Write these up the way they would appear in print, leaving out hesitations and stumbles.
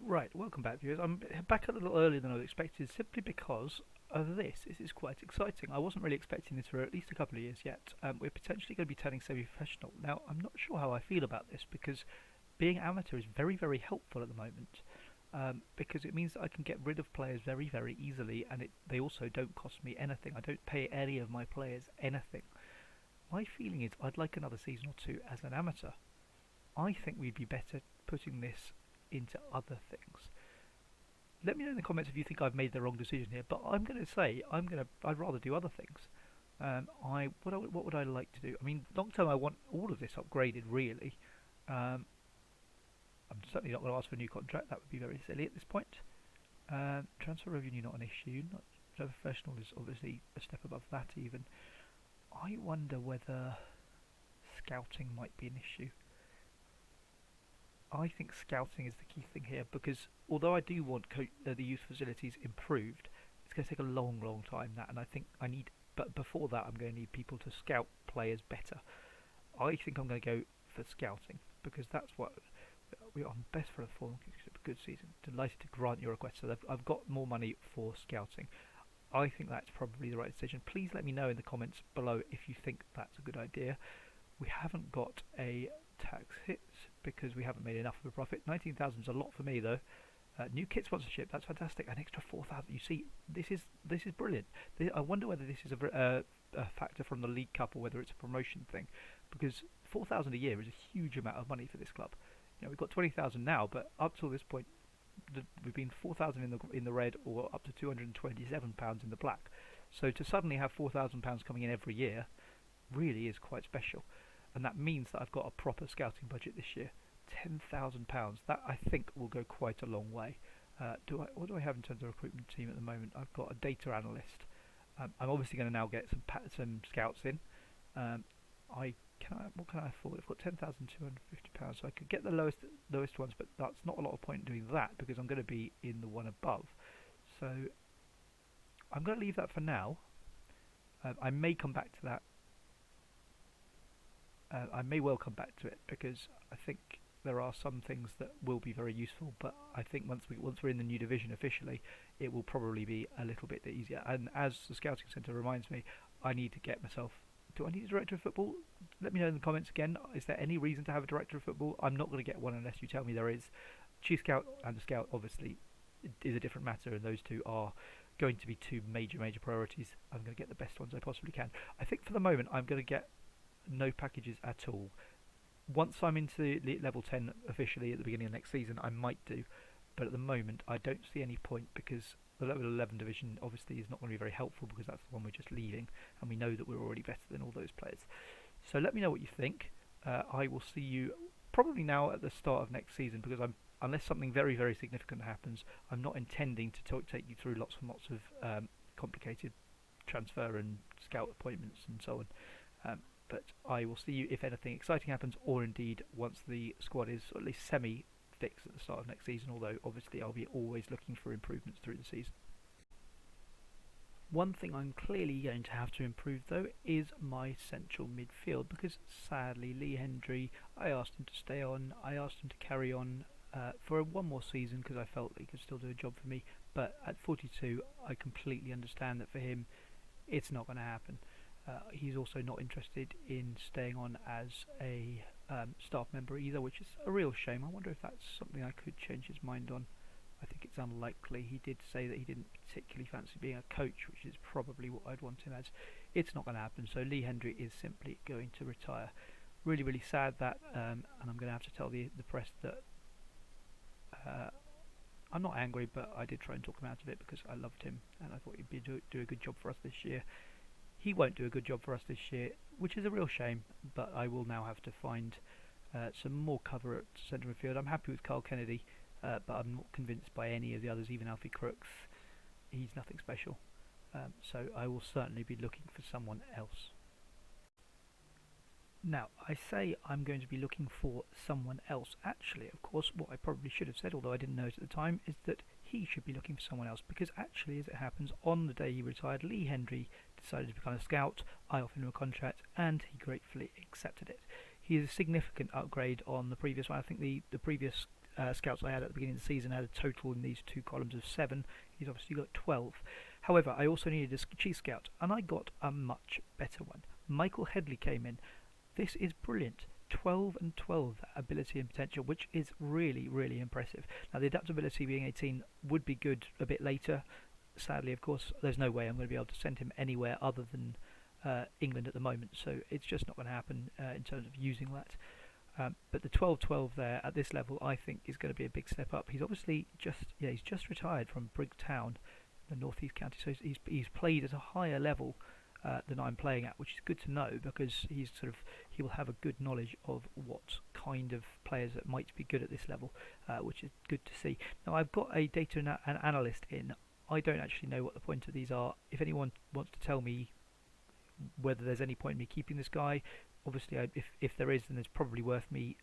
Right, welcome back, viewers. I'm back a little earlier than I was expected, simply because of this. This is quite exciting. I wasn't really expecting this for at least a couple of years yet. We're potentially going to be turning semi-professional. Now, I'm not sure how I feel about this because being amateur is very, very helpful at the moment. Because it means that I can get rid of players very, very easily, and they also don't cost me anything. I don't pay any of my players anything. My feeling is I'd like another season or two as an amateur. I think we'd be better putting this into other things. Let me know in the comments if you think I've made the wrong decision here, but I'm going to say I'd rather do other things. What would I like to do? I mean, long term I want all of this upgraded really. Um, I'm certainly not going to ask for a new contract. That would be very silly at this point. Transfer revenue not an issue. Not so professional is obviously a step above that even. I wonder whether scouting might be an issue. I think scouting is the key thing here because although I do want the youth facilities improved, it's going to take a long, long time. And I think I need. But before that, I'm going to need people to scout players better. I think I'm going to go for scouting because that's what we are best for a form. Good season. Delighted to grant your request. So I've got more money for scouting. I think that's probably the right decision. Please let me know in the comments below if you think that's a good idea. We haven't got a tax hit because we haven't made enough of a profit. 19,000 is a lot for me though. New kit sponsorship, that's fantastic. An extra 4,000. You see, this is brilliant. I wonder whether this is a factor from the League Cup or whether it's a promotion thing, because 4,000 a year is a huge amount of money for this club. You know, we've got 20,000 now, but up till this point, we've been 4,000 in the red or up to 227 pounds in the black. So to suddenly have 4,000 pounds coming in every year really is quite special, and that means that I've got a proper scouting budget this year. £10,000. That I think will go quite a long way. What do I have in terms of recruitment team at the moment? I've got a data analyst. I'm obviously going to now get some scouts in. What can I afford? I've got £10,250, so I could get the lowest ones, but that's not a lot of point doing that because I'm going to be in the one above. So I'm going to leave that for now. I may come back to that. I may well come back to it because I think there are some things that will be very useful, but I think once we're in the new division officially, it will probably be a little bit easier. And as the scouting centre reminds me, I need to get myself. Do I need a director of football? Let me know in the comments again. Is there any reason to have a director of football? I'm not going to get one unless you tell me there is. Chief scout and the scout obviously is a different matter, and those two are going to be two major priorities. I'm going to get the best ones I possibly can. I think for the moment I'm going to get no packages at all. Once I'm into level 10 officially at the beginning of next season, I might do, but at the moment I don't see any point because the level 11 division obviously is not going to be very helpful because that's the one we're just leaving, and we know that we're already better than all those players. So let me know what you think. I will see you probably now at the start of next season because unless something very, very significant happens, I'm not intending to take you through lots and lots of complicated transfer and scout appointments and so on. But I will see you if anything exciting happens, or indeed once the squad is at least semi-fixed at the start of next season, although obviously I'll be always looking for improvements through the season. One thing I'm clearly going to have to improve though is my central midfield, because sadly Lee Hendry, I asked him to stay on, I asked him to carry on for one more season because I felt he could still do a job for me, but at 42 I completely understand that for him it's not going to happen. He's also not interested in staying on as a staff member either, which is a real shame. I wonder if that's something I could change his mind on. I think it's unlikely. He did say that he didn't particularly fancy being a coach, which is probably what I'd want him as. It's not going to happen, so Lee Hendry is simply going to retire. Really, really sad that, and I'm going to have to tell the press that I'm not angry, but I did try and talk him out of it because I loved him and I thought he'd do a good job for us this year. He won't do a good job for us this year, which is a real shame, but I will now have to find some more cover at centre midfield. I'm happy with Carl Kennedy, but I'm not convinced by any of the others, even Alfie Crooks. He's nothing special. So I will certainly be looking for someone else. Now, I say I'm going to be looking for someone else. Actually, of course, what I probably should have said, although I didn't know it at the time, is that he should be looking for someone else, because actually, as it happens, on the day he retired, Lee Hendry decided to become a scout. I offered him a contract, and he gratefully accepted it. He is a significant upgrade on the previous one. I think the previous scouts I had at the beginning of the season had a total in these two columns of 7. He's obviously got 12. However, I also needed a chief scout, and I got a much better one. Michael Headley came in. This is brilliant. 12 and 12 ability and potential, which is really, really impressive. Now, the adaptability being 18 would be good a bit later. Sadly, of course, there's no way I'm going to be able to send him anywhere other than England at the moment, so it's just not going to happen in terms of using that. But the 12-12 there at this level, I think, is going to be a big step up. He's obviously he's just retired from Brigtown, the North East County, so he's played at a higher level than I'm playing at, which is good to know because he will have a good knowledge of what kind of players that might be good at this level, which is good to see. Now, I've got a data an analyst in. I don't actually know what the point of these are. If anyone wants to tell me whether there's any point in me keeping this guy, obviously if there is, then it's probably worth me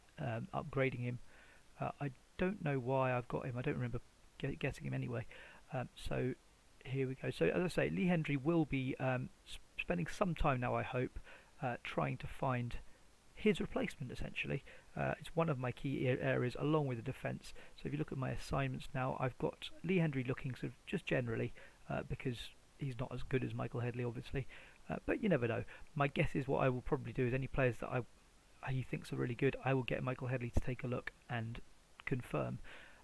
upgrading him. I don't know why I've got him. I don't remember getting him anyway. So here we go. So as I say, Lee Hendry will be spending some time now, I hope, trying to find his replacement, essentially. It's one of my key areas along with the defence. So if you look at my assignments now, I've got Lee Hendry looking sort of just generally, because he's not as good as Michael Headley, obviously. But you never know. My guess is what I will probably do is any players that he thinks are really good, I will get Michael Headley to take a look and confirm.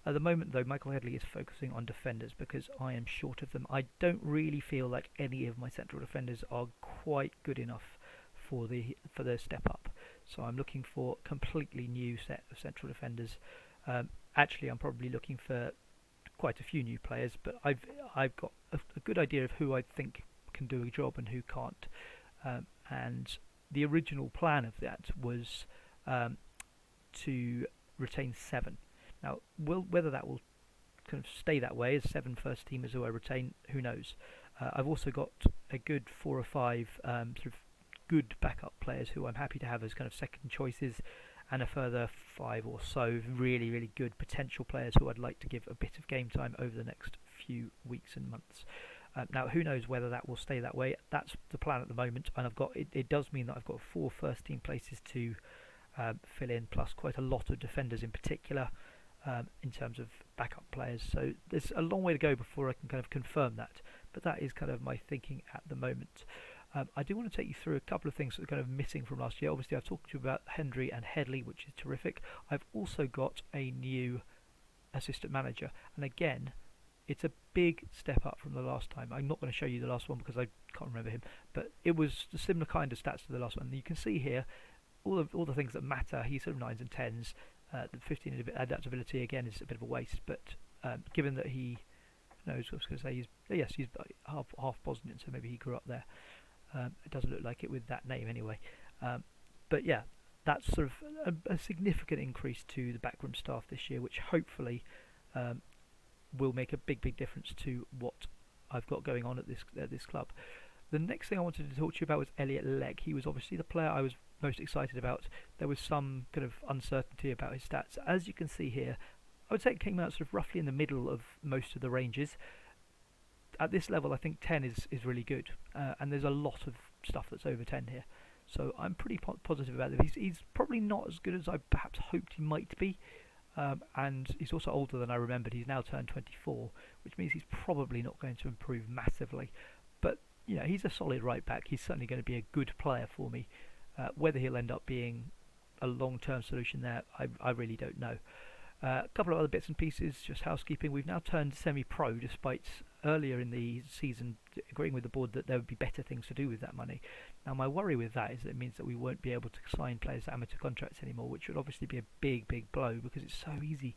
At the moment, though, Michael Headley is focusing on defenders because I am short of them. I don't really feel like any of my central defenders are quite good enough for the step up. So I'm looking for a completely new set of central defenders. Actually, I'm probably looking for quite a few new players, but I've got a good idea of who I think can do a job and who can't. And the original plan of that was to retain 7. Now, whether that will kind of stay that way as 7 first teamers who I retain, who knows. I've also got a good 4 or 5 sort of good backup players who I'm happy to have as kind of second choices, and a further 5 or so really, really good potential players who I'd like to give a bit of game time over the next few weeks and months. Now, who knows whether that will stay that way. That's the plan at the moment, and it does mean that I've got 4 first team places to fill in, plus quite a lot of defenders in particular. In terms of backup players, so there's a long way to go before I can kind of confirm that, but that is kind of my thinking at the moment. I do want to take you through a couple of things that are kind of missing from last year. Obviously, I've talked to you about Hendry and Headley, which is terrific. I've also got a new assistant manager, and again, it's a big step up from the last time. I'm not going to show you the last one because I can't remember him, but it was a similar kind of stats to the last one. And you can see here all the things that matter. He's sort of 9s and 10s. The 15 adaptability again is a bit of a waste, but given that he knows, I was going to say he's half Bosnian, so maybe he grew up there. It doesn't look like it with that name anyway. But yeah, that's sort of a significant increase to the backroom staff this year, which hopefully will make a big difference to what I've got going on at this club. The next thing I wanted to talk to you about was Elliot Legg. He was obviously the player I was most excited about. There was some kind of uncertainty about his stats. As you can see here, I would say it came out sort of roughly in the middle of most of the ranges. At this level, I think 10 is really good, and there's a lot of stuff that's over 10 here. So I'm pretty positive about it. He's probably not as good as I perhaps hoped he might be, and he's also older than I remembered. He's now turned 24, which means he's probably not going to improve massively. But you know, he's a solid right back. He's certainly going to be a good player for me. Whether he'll end up being a long-term solution there, I really don't know. A couple of other bits and pieces, just housekeeping. We've now turned semi-pro, despite earlier in the season agreeing with the board that there would be better things to do with that money. Now, my worry with that is that it means that we won't be able to sign players to amateur contracts anymore, which would obviously be a big blow because it's so easy.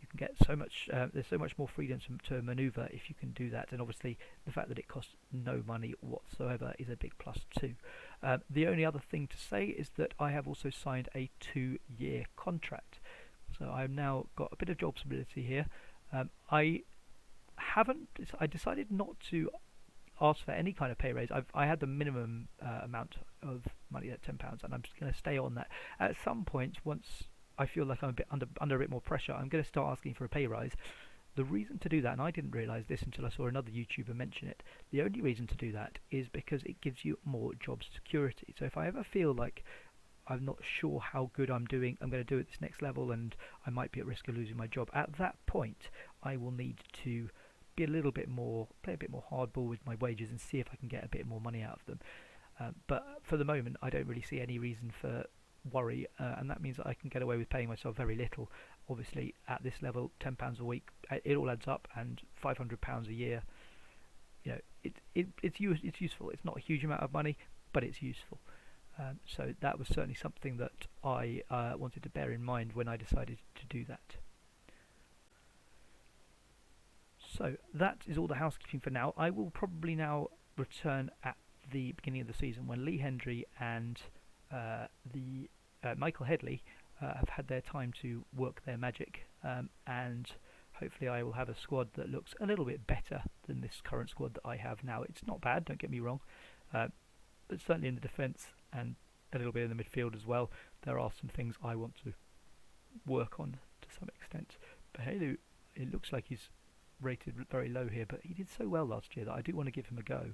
You can get so much. There's so much more freedom to manoeuvre if you can do that, and obviously the fact that it costs no money whatsoever is a big plus too. The only other thing to say is that I have also signed a 2-year contract, so I've now got a bit of job stability here. I decided not to ask for any kind of pay raise. I had the minimum amount of money at £10, and I'm just going to stay on that. At some point, once I feel like I'm a bit under a bit more pressure, I'm going to start asking for a pay rise. The reason to do that, and I didn't realise this until I saw another YouTuber mention it, the only reason to do that is because it gives you more job security. So if I ever feel like I'm not sure how good I'm going to do at this next level, and I might be at risk of losing my job. At that point, I will need to be a little bit more, play a bit more hardball with my wages and see if I can get a bit more money out of them. But for the moment, I don't really see any reason for worry, and that means that I can get away with paying myself very little. Obviously, at this level, £10 a week, it all adds up, and £500 a year. You know, it's useful. It's not a huge amount of money, but it's useful. So that was certainly something that I wanted to bear in mind when I decided to do that. So that is all the housekeeping for now. I will probably now return at the beginning of the season when Lee Hendry and Michael Headley have had their time to work their magic, and hopefully I will have a squad that looks a little bit better than this current squad that I have now. It's not bad, don't get me wrong, but certainly in the defence and a little bit in the midfield as well, there are some things I want to work on to some extent. But Halu, it looks like he's rated very low here, but he did so well last year that I do want to give him a go.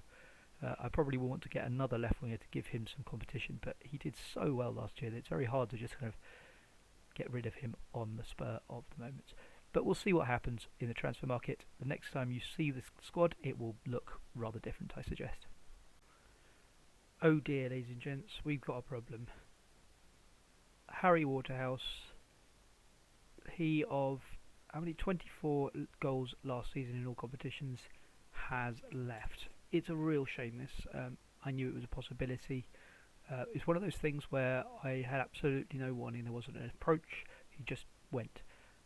I probably will want to get another left winger to give him some competition, but he did so well last year that it's very hard to just kind of get rid of him on the spur of the moment. But we'll see what happens in the transfer market. The next time you see this squad, it will look rather different, I suggest. Oh dear, ladies and gents, we've got a problem. Harry Waterhouse, he of 24 goals last season in all competitions, has left. It's a real shame, this. I knew it was a possibility. It's one of those things where I had absolutely no warning. There wasn't an approach. He just went.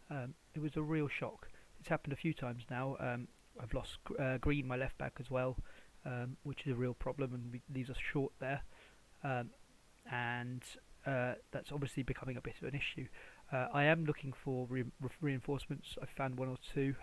It was a real shock. It's happened a few times now. I've lost Green, my left back, as well, which is a real problem, and these are short there. And that's obviously becoming a bit of an issue. I am looking for reinforcements. I've found one or two.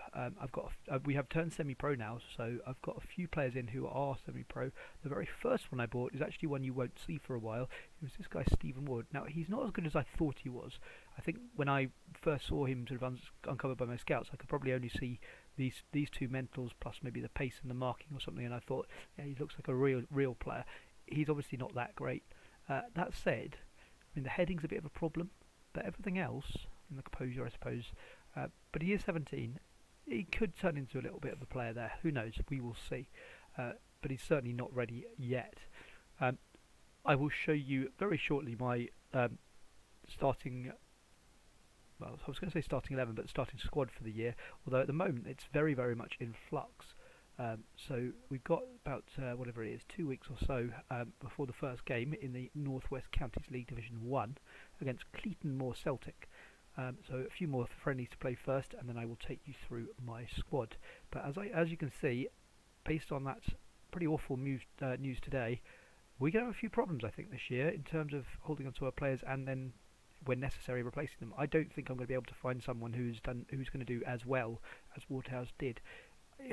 We have turned semi-pro now, so I've got a few players in who are semi-pro. The very first one I bought is actually one you won't see for a while. It was this guy Stephen Wood. Now, he's not as good as I thought he was. I think when I first saw him sort of uncovered by my scouts, I could probably only see these two mentals plus maybe the pace and the marking or something, and I thought, yeah, he looks like a real player. He's obviously not that great. That said, I mean, the heading's a bit of a problem. But everything else, and the composure, I suppose. But he is 17. He could turn into a little bit of a player there. Who knows? We will see. But he's certainly not ready yet. I will show you very shortly my starting. Well, I was going to say starting 11, but starting squad for the year. Although at the moment it's very, very much in flux. So we've got about whatever it is, 2 weeks or so before the first game in the North West Counties League Division 1 against Cleaton Moor Celtic. So a few more friendlies to play first, and then I will take you through my squad. But as you can see, based on that pretty awful news today, we're going to have a few problems, I think, this year in terms of holding on to our players and then, when necessary, replacing them. I don't think I'm going to be able to find someone who's going to do as well as Waterhouse did.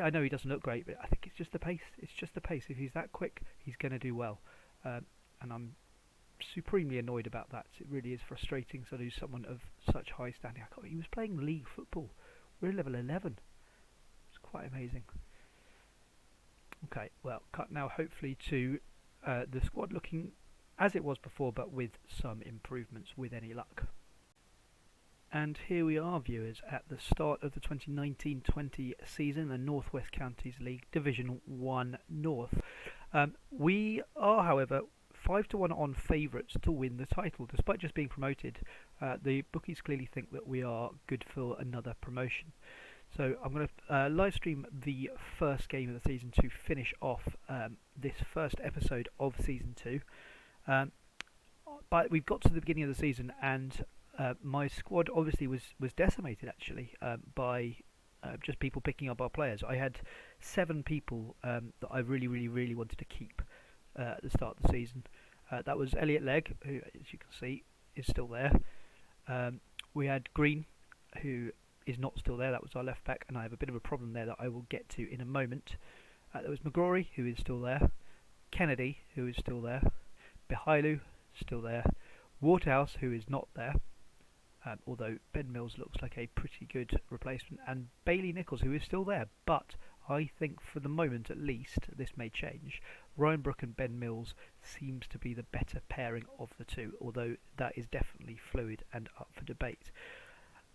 I know he doesn't look great, but I think it's just the pace. It's just the pace. If he's that quick, he's going to do well. And I'm supremely annoyed about that. It really is frustrating to lose someone of such high standing. He was playing league football. We're level 11. It's quite amazing. Okay, well, cut now hopefully to the squad looking as it was before, but with some improvements, with any luck. And here we are, viewers, at the start of the 2019-20 season, the North West Counties League Division 1 North. We are, however, 5-1 on favourites to win the title, despite just being promoted. The bookies clearly think that we are good for another promotion. So I'm going to live stream the first game of the season to finish off this first episode of Season 2. But we've got to the beginning of the season, and my squad obviously was decimated actually by just people picking up our players. I had 7 people that I really wanted to keep at the start of the season. That was Elliot Legg, who, as you can see, is still there. We had Green, who is not still there. That was our left back, and I have a bit of a problem there that I will get to in a moment. There was McGrory, who is still there. Kennedy, who is still there. Behailu, still there. Waterhouse, who is not there. Although Ben Mills looks like a pretty good replacement, and Bailey Nichols, who is still there, but I think for the moment at least, this may change, Ryan Brook and Ben Mills seems to be the better pairing of the two, although that is definitely fluid and up for debate.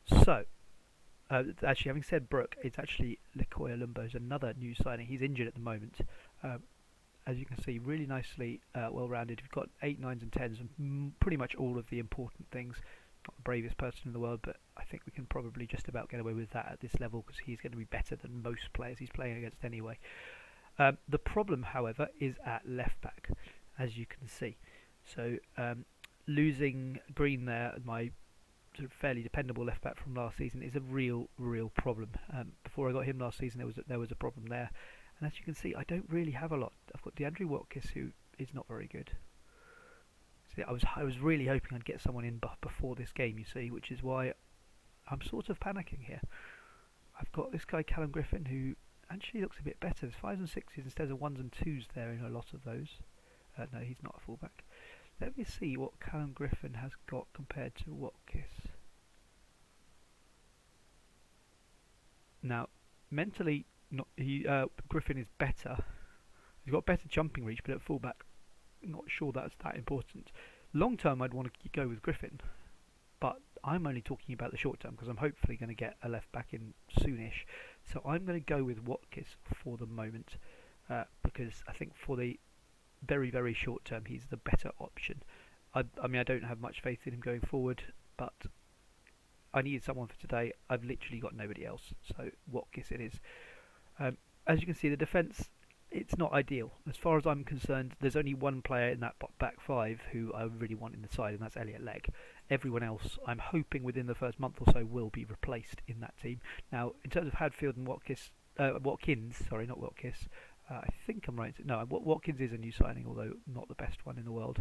So, actually, having said Brook, it's actually Likoya Lumbo's another new signing. He's injured at the moment. Um, as you can see, really nicely well-rounded. We've got 8, 9s and 10s, and pretty much all of the important things. Not the bravest person in the world, but I think we can probably just about get away with that at this level because he's going to be better than most players he's playing against anyway. The problem, however, is at left back, as you can see. So losing Green there, my sort of fairly dependable left back from last season, is a real problem. Before I got him last season, there was a problem there. And as you can see, I don't really have a lot. I've got DeAndre Watkins, who is not very good. See, I was really hoping I'd get someone in before this game, you see, which is why I'm sort of panicking here. I've got this guy Callum Griffin, who actually looks a bit better. There's 5s and 6s instead of 1s and 2s there in a lot of those. No, he's not a fullback. Let me see what Callum Griffin has got compared to Watkins. Now, mentally, Griffin is better. He's got better jumping reach, but at fullback, not sure that's that important. Long term, I'd want to go with Griffin, but I'm only talking about the short term because I'm hopefully going to get a left back in soonish. So I'm going to go with Watkins for the moment because I think for the very short term, he's the better option. I mean, I don't have much faith in him going forward, but I needed someone for today. I've literally got nobody else, so Watkins it is. As you can see, the defence, it's not ideal. As far as I'm concerned, there's only one player in that back five who I really want in the side, and that's Elliot Legg. Everyone else, I'm hoping within the first month or so, will be replaced in that team. Now, in terms of Hadfield and Watkins, sorry, not Watkins, I think I'm right. No, Watkins is a new signing, although not the best one in the world.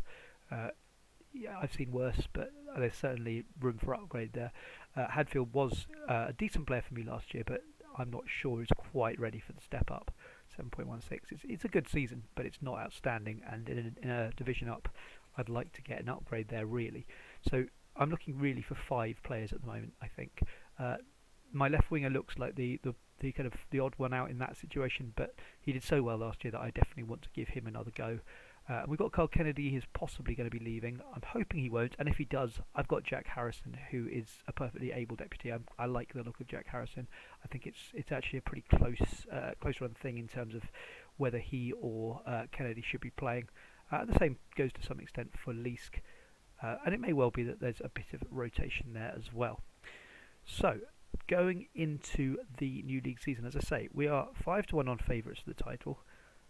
Yeah, I've seen worse, but there's certainly room for upgrade there. Hadfield was a decent player for me last year, but I'm not sure he's quite ready for the step up. 7.16. It's a good season, but it's not outstanding. And in a division up, I'd like to get an upgrade there really. So I'm looking really for 5 players at the moment. I think my left winger looks like the kind of the odd one out in that situation, but he did so well last year that I definitely want to give him another go. We've got Carl Kennedy, who's possibly going to be leaving. I'm hoping he won't, and if he does, I've got Jack Harrison, who is a perfectly able deputy. I like the look of Jack Harrison. I think it's actually a pretty close run thing in terms of whether he or Kennedy should be playing. The same goes to some extent for Leask, and it may well be that there's a bit of rotation there as well. So, going into the new league season, as I say, we are 5-1 on favourites for the title.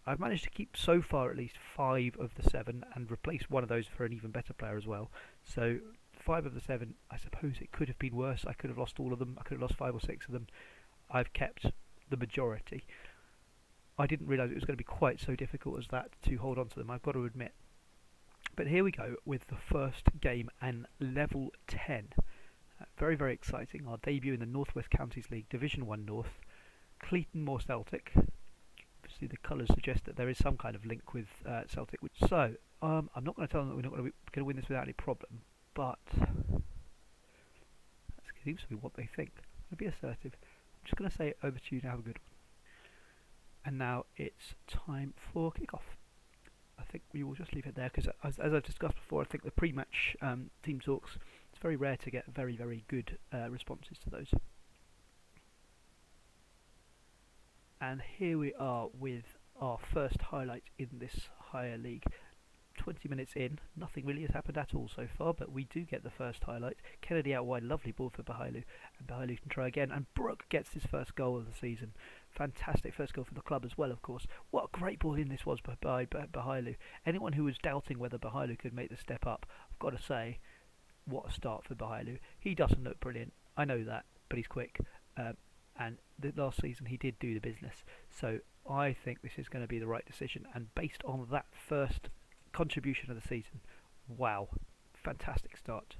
I've managed to keep so far at least 5 of the 7 and replace one of those for an even better player as well. So 5 of the 7, I suppose it could have been worse. I could have lost all of them. I could have lost 5 or 6 of them. I've kept the majority. I didn't realise it was going to be quite so difficult as that to hold on to them, I've got to admit. But here we go with the first game and level 10. Very exciting. Our debut in the North West Counties League, Division 1 North. Cleaton Moor Celtic. Obviously the colours suggest that there is some kind of link with Celtic. So, I'm not going to tell them that we're not going to win this without any problem, but that seems to be what they think. I'm going to be assertive. I'm just going to say it over to you now. Have a good one. And now it's time for kickoff. I think we will just leave it there because, as I've discussed before, I think the pre-match team talks, it's very rare to get very good responses to those. And here we are with our first highlight in this higher league. 20 minutes in, nothing really has happened at all so far, but we do get the first highlight. Kennedy out wide, lovely ball for Bahailu, and Bahailu can try again, and Brook gets his first goal of the season. Fantastic first goal for the club as well, of course. What a great ball in this was by Bahailu. Anyone who was doubting whether Bahailu could make the step up, I've got to say, what a start for Bahailu. He doesn't look brilliant, I know that, but he's quick. And last season he did do the business, so I think this is going to be the right decision. And based on that first contribution of the season, wow, fantastic start.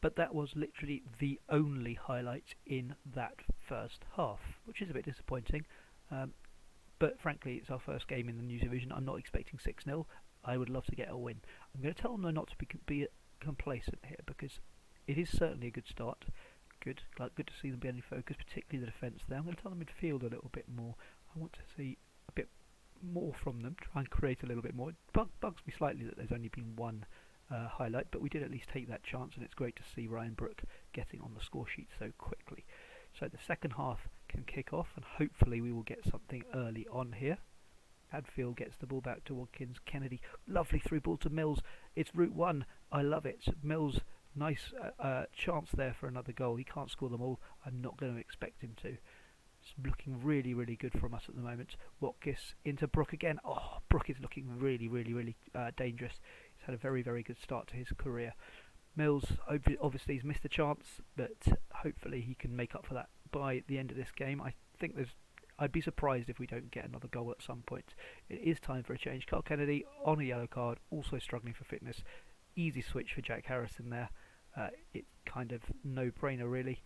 But that was literally the only highlight in that first half, which is a bit disappointing. But frankly, it's our first game in the new division. I'm not expecting 6-0. I would love to get a win. I'm going to tell them though not to be complacent here, because it is certainly a good start. Good to see them be any focus, particularly the defence there. I'm going to tell them midfield a little bit more. I want to see a bit more from them, try and create a little bit more. It bugs me slightly that there's only been one highlight, but we did at least take that chance, and it's great to see Ryan Brook getting on the score sheet so quickly. So the second half can kick off, and hopefully we will get something early on here. Hadfield gets the ball back to Watkins. Kennedy, lovely through ball to Mills. It's Route 1. I love it. Mills, nice chance there for another goal. He can't score them all. I'm not going to expect him to. It's looking really, really good from us at the moment. Watkins into Brook again. Oh, Brook is looking really, really, really dangerous. He's had a very, very good start to his career. Mills, obviously, he's missed a chance, but hopefully he can make up for that by the end of this game. I think I'd be surprised if we don't get another goal at some point. It is time for a change. Carl Kennedy on a yellow card, also struggling for fitness. Easy switch for Jack Harrison there. It's kind of no-brainer, really.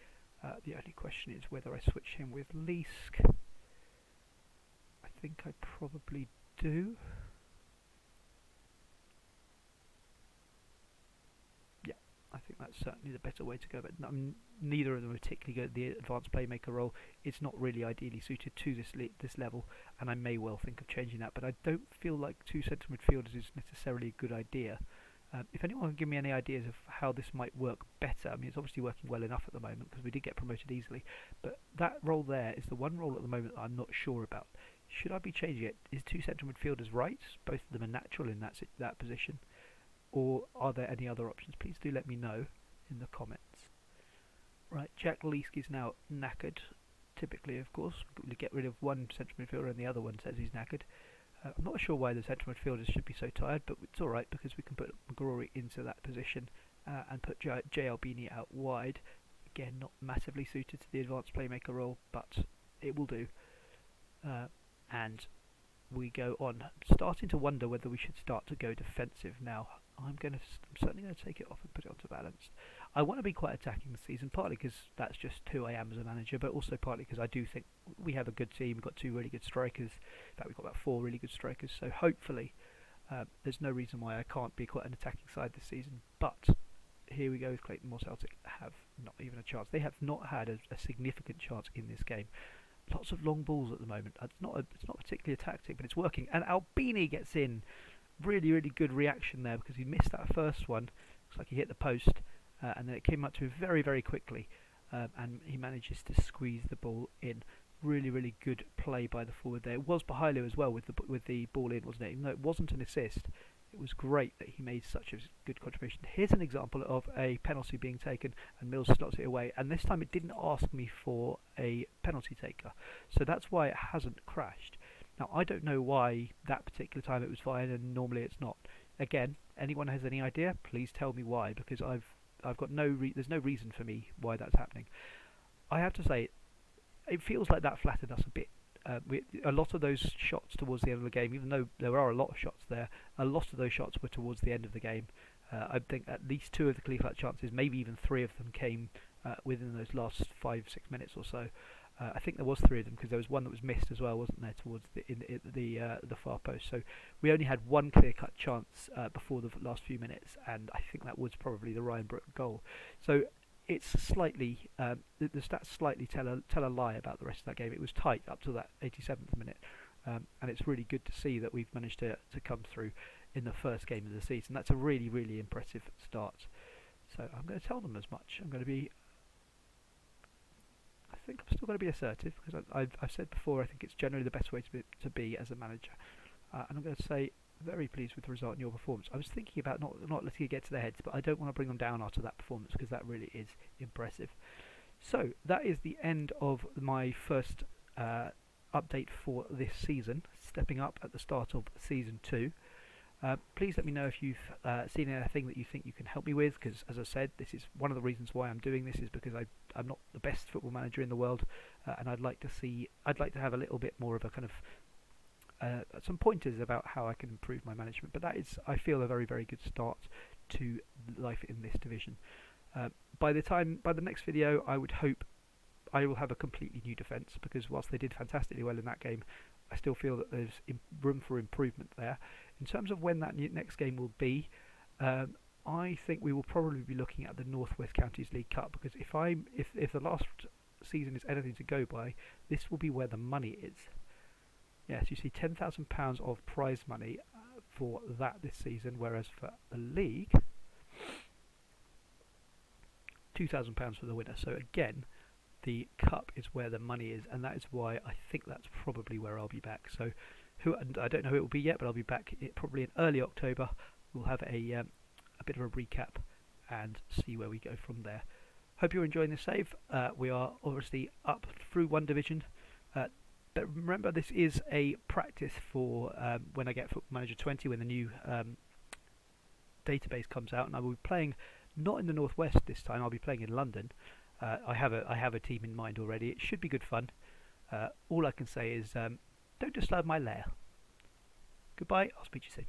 The only question is whether I switch him with Leask. I think I probably do. Yeah, I think that's certainly the better way to go. But neither of them are particularly good at the advanced playmaker role. It's not really ideally suited to this level, and I may well think of changing that. But I don't feel like two centre midfielders is necessarily a good idea. If anyone can give me any ideas of how this might work better, I mean, it's obviously working well enough at the moment because we did get promoted easily, but that role there is the one role at the moment that I'm not sure about. Should I be changing it? Is two central midfielders right? Both of them are natural in that position, or are there any other options? Please do let me know in the comments. Right, Jack Leask is now knackered. Typically, of course, we get rid of one central midfielder and the other one says he's knackered. I'm not sure why the central midfielders should be so tired, but it's alright because we can put McGrory into that position and put J. Albini out wide. Again, not massively suited to the advanced playmaker role, but it will do. And we go on. I'm starting to wonder whether we should start to go defensive now. I'm certainly going to take it off and put it onto balanced. I want to be quite attacking this season, partly because that's just who I am as a manager, but also partly because I do think we have a good team. We've got two really good strikers. In fact, we've got about 4 really good strikers. So hopefully, there's no reason why I can't be quite an attacking side this season. But here we go with Clayton Moore Celtic. Have not even a chance. They have not had a significant chance in this game. Lots of long balls at the moment. It's not particularly a tactic, but it's working. And Albini gets in. Really, really good reaction there because he missed that first one. Looks like he hit the post, and then it came up to him very, very quickly, and he manages to squeeze the ball in. Really, really good play by the forward there. It was Bahailo as well with the ball in, wasn't it? Even though it wasn't an assist, it was great that he made such a good contribution. Here's an example of a penalty being taken, and Mills slots it away. And this time it didn't ask me for a penalty taker, so that's why it hasn't crashed. Now, I don't know why that particular time it was fine and normally it's not. Again, anyone has any idea, please tell me why, because I've got there's no reason for me why that's happening. I have to say, it feels like that flattered us a bit. A lot of those shots towards the end of the game, even though there are a lot of shots there, a lot of those shots were towards the end of the game. I think at least 2 of the clear cut chances, maybe even 3 of them came within those last 5-6 minutes or so. I think there was 3 of them because there was one that was missed as well, wasn't there, towards the far post. So we only had 1 clear-cut chance before the last few minutes, and I think that was probably the Ryan Brook goal. So it's slightly the stats slightly tell a lie about the rest of that game. It was tight up to that 87th minute, and it's really good to see that we've managed to come through in the first game of the season. That's a really, really impressive start. So I'm going to tell them as much. I think I'm still going to be assertive because I've said before I think it's generally the best way to be as a manager, and I'm going to say very pleased with the result in your performance. I was thinking about not letting it get to their heads, but I don't want to bring them down after that performance because that really is impressive. So that is the end of my first update for this season, stepping up at the start of season 2. Please let me know if you've seen anything that you think you can help me with, because as I said, this is one of the reasons why I'm doing this, is because I'm not the best football manager in the world, and I'd like to have a little bit more of a kind of some pointers about how I can improve my management. But that is, I feel, a very, very good start to life in this division. By the next video, I would hope I will have a completely new defence, because whilst they did fantastically well in that game, I still feel that there's room for improvement there. In terms of when that next game will be, I think we will probably be looking at the North West Counties League Cup, because if the last season is anything to go by, this will be where the money is. Yes, you see £10,000 of prize money for that this season, whereas for the league, £2,000 for the winner. So again, the cup is where the money is, and that is why I think that's probably where I'll be back. So, and I don't know who it will be yet, but I'll be back probably in early October. We'll have a bit of a recap and see where we go from there. Hope you're enjoying this save. We are obviously up through one division, but remember this is a practice for when I get Football Manager 20, when the new database comes out, and I will be playing not in the Northwest this time. I'll be playing in London. I have a team in mind already. It should be good fun. All I can say is don't disturb my lair. Goodbye. I'll speak to you soon.